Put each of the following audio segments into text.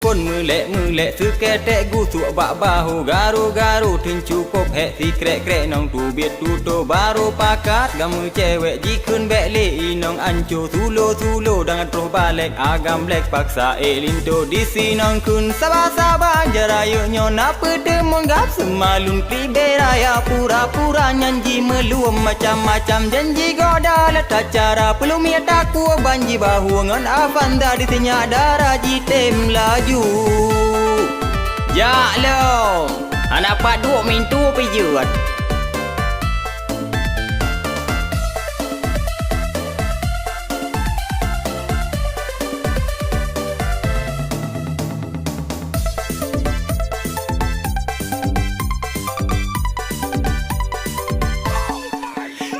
คนมือเละซื้อแก่แตะกูสัวบะบาหูการุถึงจูกบแหะสีแกระน้องตูเบียดตูโตบารูปากาดกำมือแจวะจีขึ้นแบะเลอีน้องอันโจทูโลดังโตบาเล็กอากำเล็กปักษาเอลินโตดีซีน้องคุณสบาจารายุญอนาเปิดมองกับสมาลุนปีเบรายาปูราnyanyi meluam macam-macam janji goda letak cara pelum ya daku banji bahu ngan afanda ditinya darah jitem laju ya lo anak pak 2 mintu ไปหยุด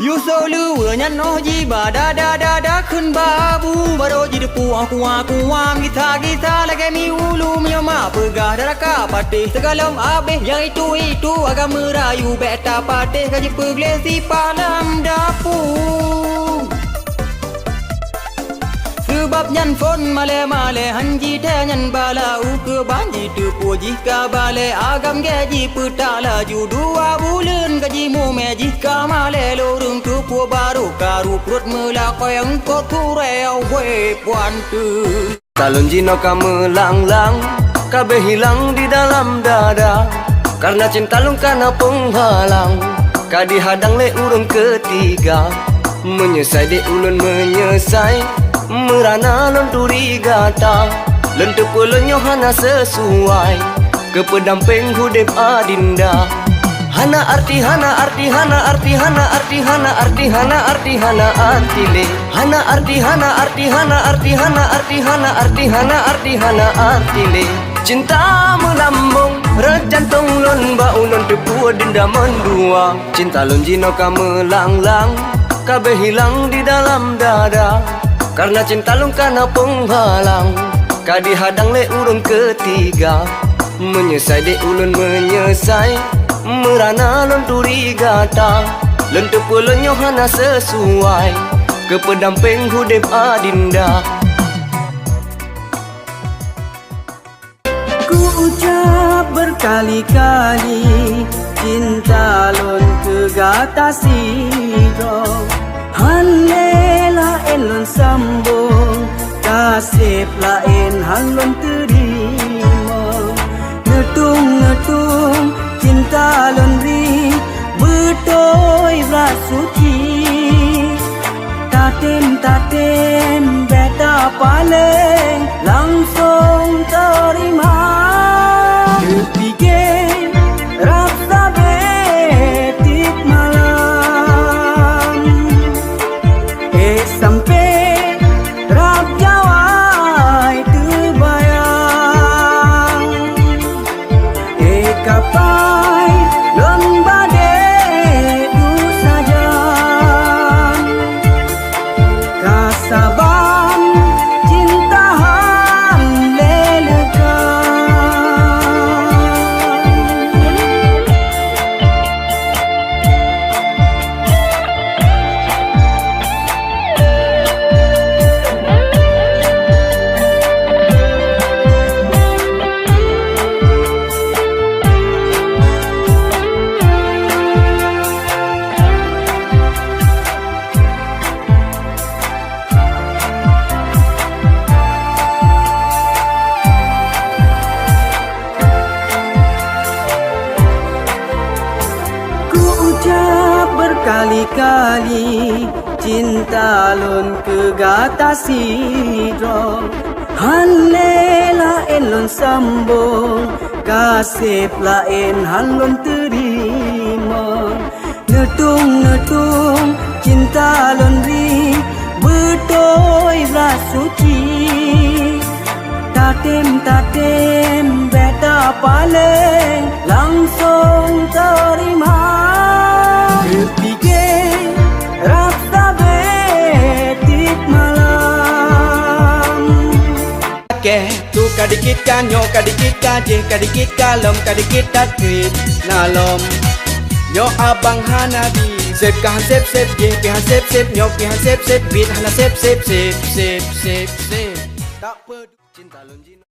ยูโซลูยันโนจีบาดาขึ้นบาบูบาโรจีดปูกูวามิทาและแกมีอูลูมีมาเปิกาดารากาปาเตสกาลมอาเบยังitu agak merayu beta pate kaji peglesi palam dapu sebab nyan fon male hanji te nyan bala ke banji tu puji ka bale agam gaji putala ju 2 bulan gaji mu meji ka male lorung tu pu baru karu perut mula koyang ko tu reo we puan tu calon jino kamu lang kabeh hilang di dalam dada karena cinta lung kana penghalang kadi hadang le urung ketiga menyesai de ulun menyesai merana lon turigata lentu pulunyo hana sesuai kepedamping hudip adinda hana arti le hana arti le cinta melambung rejantung lon ba ulun tepu dinda mendua cinta lon jino kamu lang kabeh hilang di dalam dada karena cinta lung kana penghalang kadi hadang le urung ketiga menyesai de ulun menyesai merana lon turigata lentu pulunyo hana sesuai kepedamping hudip adinda ku ucap berkali-kali cinta lon kegata sidong halela elon sambung kasih lain halon terima netung cinta lon ri betoi rasuci tatem beta paling langsung terima dipikir rasa betik malam sampai rap jawai terbayang kapai lon badai tu saja kasaban cinta han lelekan berkali-kali cinta lon kegata sidong halela elon sambung kasih lain halon terima netung cinta lon ri betoi rasuci tatem beta paling langsung terima dipikir rasa betik malam ke tu kadikit kanyo kadikit kaje kadikit kalom kadikit tatrit nalom yo abang hanabi sep kahan sep ye pihan sep nyok pihan sep beat hana sep tak perlu cinta lonjin